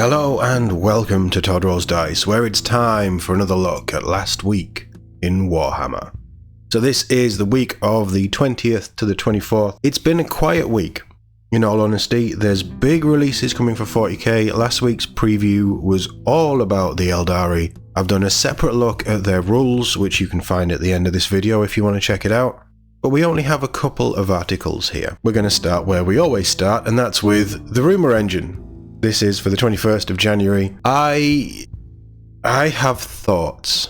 Hello and welcome to Todd Rolls Dice, where it's time for another look at last week in Warhammer. So this is the week of the 20th to the 24th. It's been a quiet week, in all honesty. There's big releases coming for 40k. Last week's preview was all about the Aeldari. I've done a separate look at their rules, which you can find at the end of this video if you want to check it out. But we only have a couple of articles here. We're going to start where we always start, and that's with the Rumour Engine. This is for the 21st of January. I have thoughts.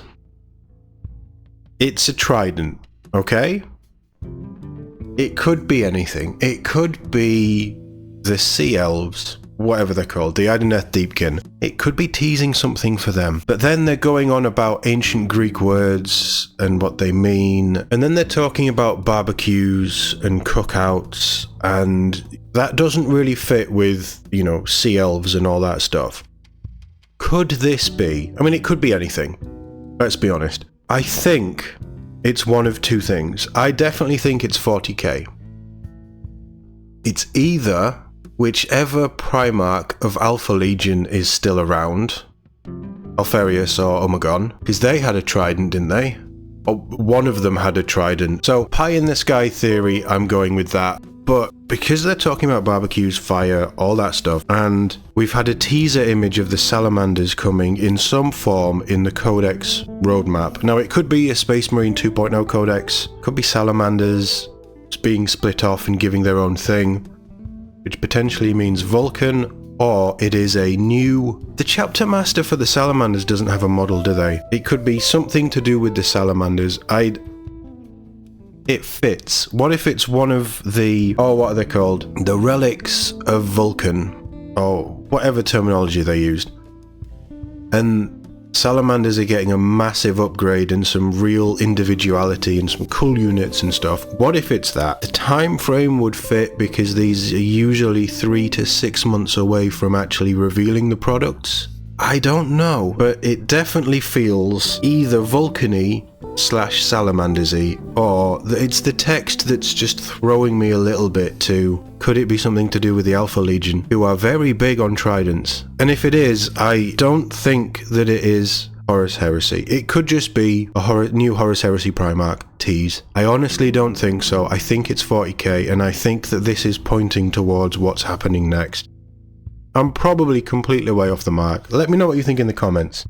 It's a trident, okay? It could be anything. It could be the Sea Elves, whatever they're called, the Ideneth Deepkin. It could be teasing something for them. But then they're going on about ancient Greek words and what they mean. And then they're talking about barbecues and cookouts, and that doesn't really fit with, you know, Sea Elves and all that stuff. Could this be? I mean, it could be anything. Let's be honest. I think it's one of two things. I definitely think it's 40k. It's either whichever Primarch of Alpha Legion is still around, Alfarius or Umagon, because they had a trident, didn't they? Or one of them had a trident. So pie in the sky theory, I'm going with that. But because they're talking about barbecues, fire, all that stuff, and we've had a teaser image of the salamanders coming in some form in the Codex roadmap. Now, it could be a Space Marine 2.0 Codex, could be salamanders being split off and giving their own thing, which potentially means Vulcan, or it is a new... The chapter master for the salamanders doesn't have a model, do they? It could be something to do with the salamanders. It fits. What if it's one of the... Oh, what are they called? The relics of Vulcan, or whatever terminology they used. And salamanders are getting a massive upgrade and some real individuality and some cool units and stuff. What if it's that? The time frame would fit because these are usually 3 to 6 months away from actually revealing the products. I don't know, but it definitely feels either Vulcan-y / Salamanders-y, or it's the text that's just throwing me a little bit to, could it be something to do with the Alpha Legion, who are very big on tridents? And if it is, I don't think that it is Horus Heresy. It could just be a new Horus Heresy Primarch tease. I honestly don't think so. I think it's 40k, and I think that this is pointing towards what's happening next. I'm probably completely way off the mark. Let me know what you think in the comments.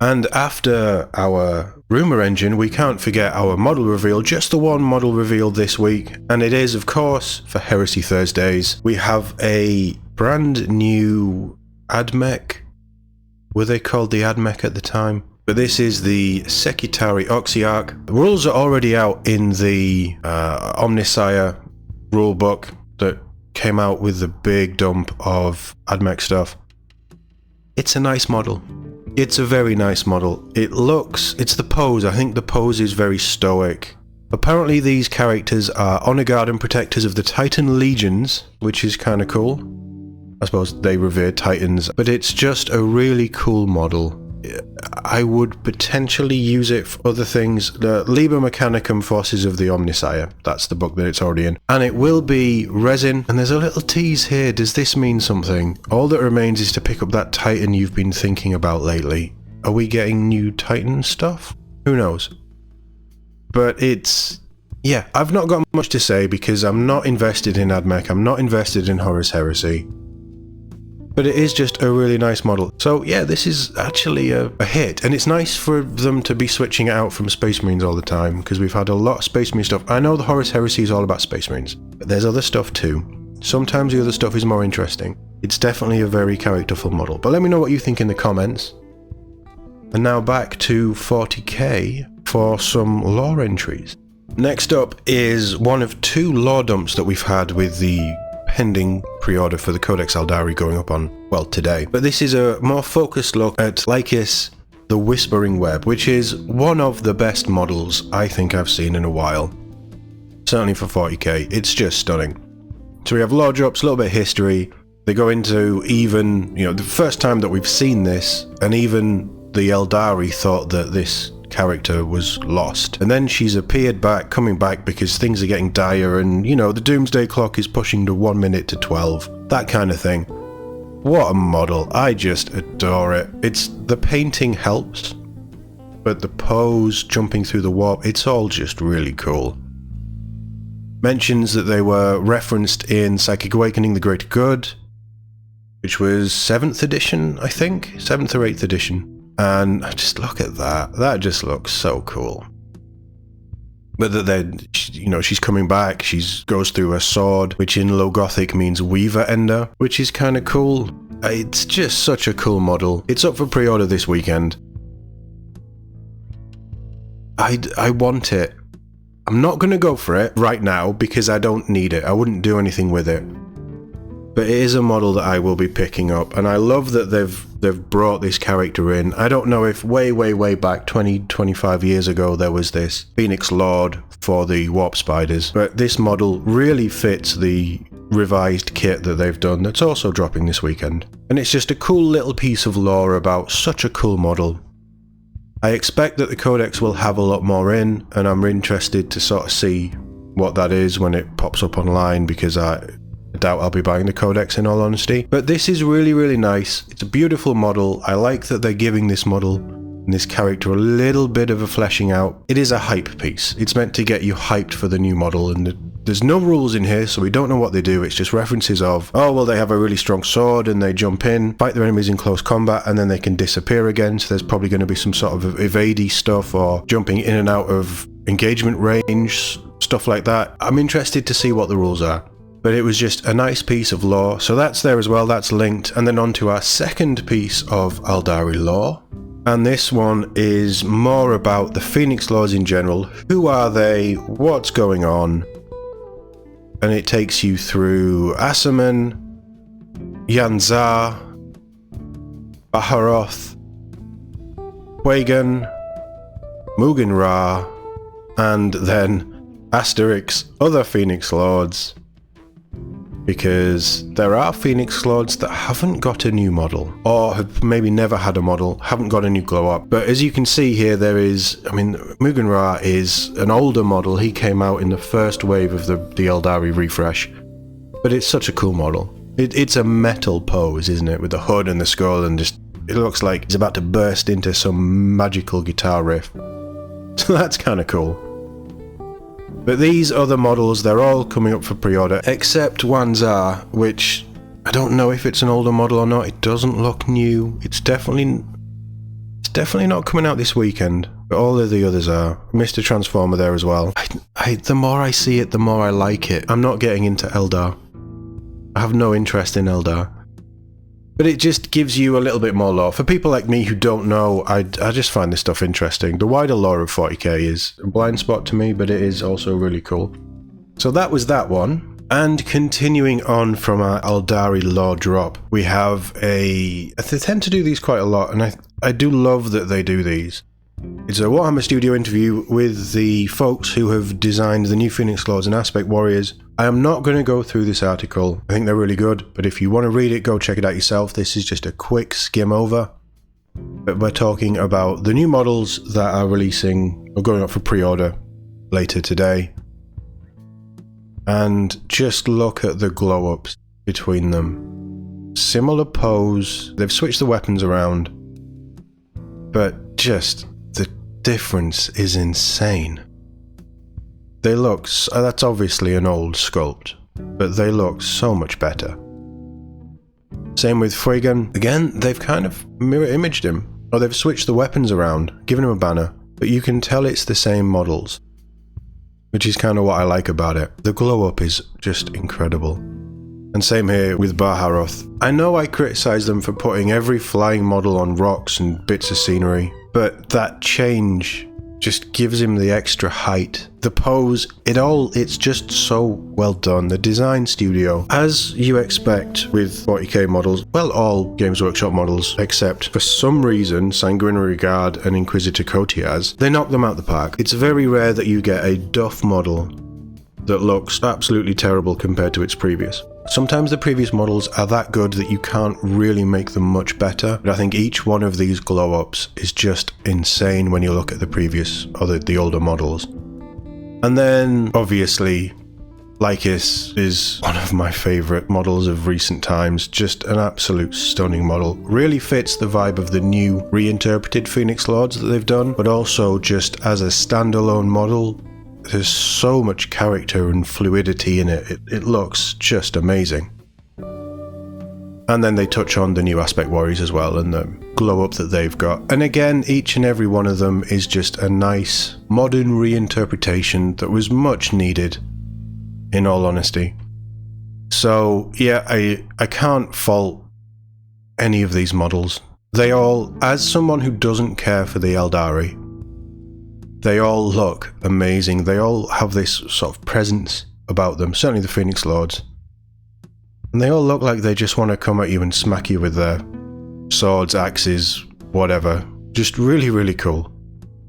And after our Rumour Engine, we can't forget our model reveal, just the one model reveal this week, and it is, of course, for Heresy Thursdays. We have a brand new Admech. Were they called the Admech at the time? But this is the Secretary Oxyarch. The rules are already out in the Omnissiah rulebook that came out with the big dump of Admech stuff. It's a nice model. It's a very nice model. It's the pose. I think the pose is very stoic. Apparently these characters are honor guard and protectors of the Titan Legions, which is kind of cool. I suppose they revere Titans, but it's just a really cool model. I would potentially use it for other things. The Liber Mechanicum Forces of the Omnissiah, that's the book that it's already in. And it will be resin, and there's a little tease here. Does this mean something? All that remains is to pick up that Titan you've been thinking about lately. Are we getting new Titan stuff? Who knows? But it's... yeah, I've not got much to say because I'm not invested in Admech, I'm not invested in Horus Heresy. But it is just a really nice model. So yeah, this is actually a hit. And it's nice for them to be switching it out from Space Marines all the time, because we've had a lot of Space Marine stuff. I know the Horus Heresy is all about Space Marines, but there's other stuff too. Sometimes the other stuff is more interesting. It's definitely a very characterful model. But let me know what you think in the comments. And now back to 40k for some lore entries. Next up is one of two lore dumps that we've had with the pending pre-order for the Codex Aeldari going up on, well, today. But this is a more focused look at Lhykhis, the Whispering Web, which is one of the best models I think I've seen in a while. Certainly for 40k, it's just stunning. So we have lore drops, a little bit of history. They go into even, you know, the first time that we've seen this, and even the Aeldari thought that this character was lost. And then she's appeared back, coming back because things are getting dire and, you know, the doomsday clock is pushing to 1 minute to 12. That kind of thing. what a model. I just adore it. The painting helps, but the pose, jumping through the warp, it's all just really cool. Mentions that they were referenced in Psychic Awakening: The Greater Good, which was 7th edition, I think? 7th or 8th edition. And just look at that. That just looks so cool. But that then, you know, she's coming back, she goes through her sword, which in Low Gothic means Weaver Ender, which is kind of cool. It's just such a cool model. It's up for pre-order this weekend. I want it. I'm not going to go for it right now because I don't need it. I wouldn't do anything with it. But it is a model that I will be picking up, and I love that they've brought this character in. I don't know if way back 25 years ago there was this Phoenix Lord for the Warp Spiders, but this model really fits the revised kit that they've done that's also dropping this weekend. And it's just a cool little piece of lore about such a cool model. I expect that the Codex will have a lot more in, and I'm interested to sort of see what that is when it pops up online, because I doubt I'll be buying the Codex in all honesty. But this is really nice. It's a beautiful model. I like that they're giving this model and this character a little bit of a fleshing out. It is a hype piece. It's meant to get you hyped for the new model, and there's no rules in here, so we don't know what they do. It's just references of, oh, well, they have a really strong sword and they jump in, fight their enemies in close combat, and then they can disappear again. So there's probably going to be some sort of evadey stuff or jumping in and out of engagement range, stuff like that. I'm interested to see what the rules are. But it was just a nice piece of lore. So that's there as well, that's linked. And then on to our second piece of Aeldari lore. And this one is more about the Phoenix Lords in general. Who are they? What's going on? And it takes you through Asaman, Yanzar, Baharoth, Wagan, Mugen Ra, and then Asterix, other Phoenix Lords. Because there are Phoenix Lords that haven't got a new model, or have maybe never had a model, haven't got a new glow up. But as you can see here, there is, I mean, Mugen Ra is an older model. He came out in the first wave of the Aeldari refresh. But it's such a cool model. It's a metal pose, isn't it? With the hood and the skull, and just, it looks like he's about to burst into some magical guitar riff. So that's kind of cool. But these other models, they're all coming up for pre-order, except Wanzar, which I don't know if it's an older model or not. It doesn't look new. It's definitely not coming out this weekend, but all of the others are. Mr. Transformer there as well. The more I see it, the more I like it. I'm not getting into Eldar. I have no interest in Eldar. But it just gives you a little bit more lore. For people like me who don't know, I just find this stuff interesting. The wider lore of 40k is a blind spot to me, but it is also really cool. So that was that one. And continuing on from our Aeldari lore drop, we have they tend to do these quite a lot, and I do love that they do these. It's a Warhammer Studio interview with the folks who have designed the new Phoenix Lords and Aspect Warriors. I am not going to go through this article. I think they're really good, but if you want to read it, go check it out yourself. This is just a quick skim over. But we're talking about the new models that are releasing or going up for pre-order later today. And just look at the glow-ups between them. Similar pose. They've switched the weapons around. But just the difference is insane. They look, that's obviously an old sculpt, but they look so much better. Same with Fuegan. Again, they've kind of mirror imaged him, or they've switched the weapons around, given him a banner, but you can tell it's the same models, which is kind of what I like about it. The glow up is just incredible. And same here with Baharoth. I know I criticize them for putting every flying model on rocks and bits of scenery, but that change just gives him the extra height. The pose, it's just so well done. The design studio, as you expect with 40k models, well, all Games Workshop models, except for some reason Sanguinary Guard and Inquisitor Cotiaz, they knock them out the park. It's very rare that you get a Duff model that looks absolutely terrible compared to its previous. Sometimes the previous models are that good that you can't really make them much better, but I think each one of these glow-ups is just insane when you look at the previous, or the older models. And then, obviously, Lhykhis is one of my favourite models of recent times, just an absolute stunning model. Really fits the vibe of the new reinterpreted Phoenix Lords that they've done, but also just as a standalone model, there's so much character and fluidity in it. It looks just amazing. And then they touch on the new Aspect Warriors as well and the glow up that they've got. And again, each and every one of them is just a nice modern reinterpretation that was much needed, in all honesty. So yeah, I can't fault any of these models. They all, as someone who doesn't care for the Aeldari, they all look amazing. They all have this sort of presence about them, certainly the Phoenix Lords. And they all look like they just want to come at you and smack you with their swords, axes, whatever. Just really, really cool.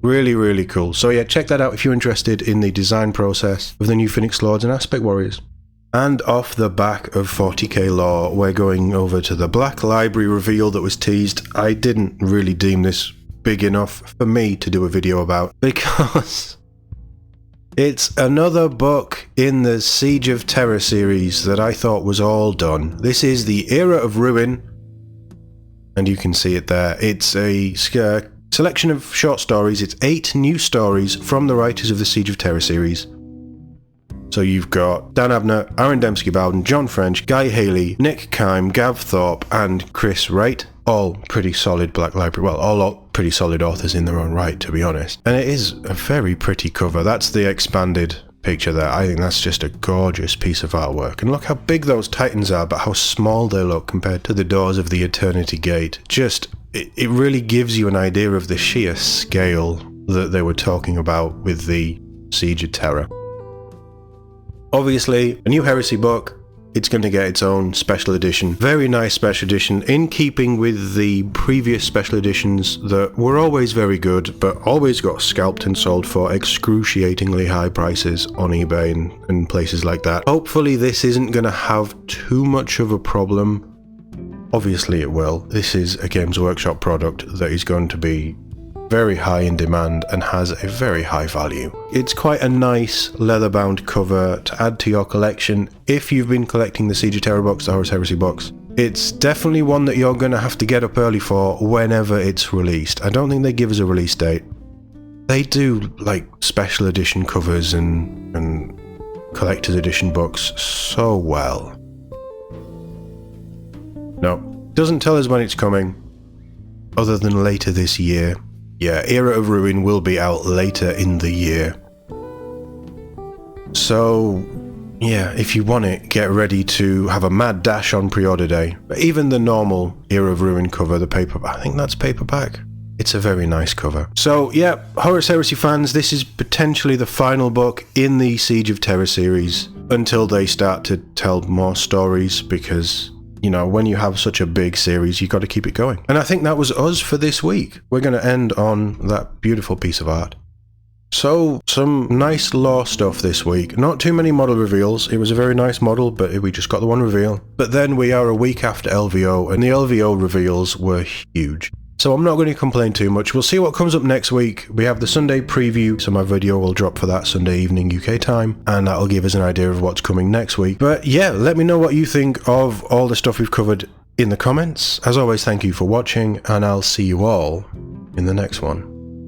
Really, really cool. So yeah, check that out if you're interested in the design process of the new Phoenix Lords and Aspect Warriors. And off the back of 40k lore, we're going over to the Black Library reveal that was teased. I didn't really deem this big enough for me to do a video about, because it's another book in the Siege of Terra series that I thought was all done. This is the Era of Ruin, and you can see it there. It's a selection of short stories. It's 8 new stories from the writers of the Siege of Terra series. So you've got Dan Abner, Aaron Dembski-Bowden, John French, Guy Haley, Nick Kime, Gav Thorpe, and Chris Wright. All pretty solid Black Library, well, all pretty solid authors in their own right, to be honest. And it is a very pretty cover. That's the expanded picture there. I think that's just a gorgeous piece of artwork. And look how big those titans are, but how small they look compared to the doors of the Eternity Gate. Just, it really gives you an idea of the sheer scale that they were talking about with the Siege of Terra. Obviously, a new Heresy book. It's going to get its own special edition. Very nice special edition, in keeping with the previous special editions that were always very good, but always got scalped and sold for excruciatingly high prices on eBay and places like that. Hopefully this isn't going to have too much of a problem. Obviously it will. This is a Games Workshop product that is going to be very high in demand and has a very high value. It's quite a nice leather-bound cover to add to your collection if you've been collecting the Siege of Terra box, the Horus Heresy box. It's definitely one that you're going to have to get up early for whenever it's released. I don't think they give us a release date. They do like special edition covers and collector's edition books so well. No, doesn't tell us when it's coming, other than later this year. Yeah, Era of Ruin will be out later in the year. So, yeah, if you want it, get ready to have a mad dash on pre-order day. But even the normal Era of Ruin cover, the paperback, I think that's paperback. It's a very nice cover. So, yeah, Horus Heresy fans, this is potentially the final book in the Siege of Terra series until they start to tell more stories, because you know, when you have such a big series, you've got to keep it going. And I think that was us for this week. We're going to end on that beautiful piece of art. So, some nice lore stuff this week. Not too many model reveals. It was a very nice model, but we just got the one reveal. But then we are a week after LVO, and the LVO reveals were huge. So I'm not going to complain too much. We'll see what comes up next week. We have the Sunday preview, so my video will drop for that Sunday evening UK time, and that'll give us an idea of what's coming next week. But yeah, let me know what you think of all the stuff we've covered in the comments. As always, thank you for watching, and I'll see you all in the next one.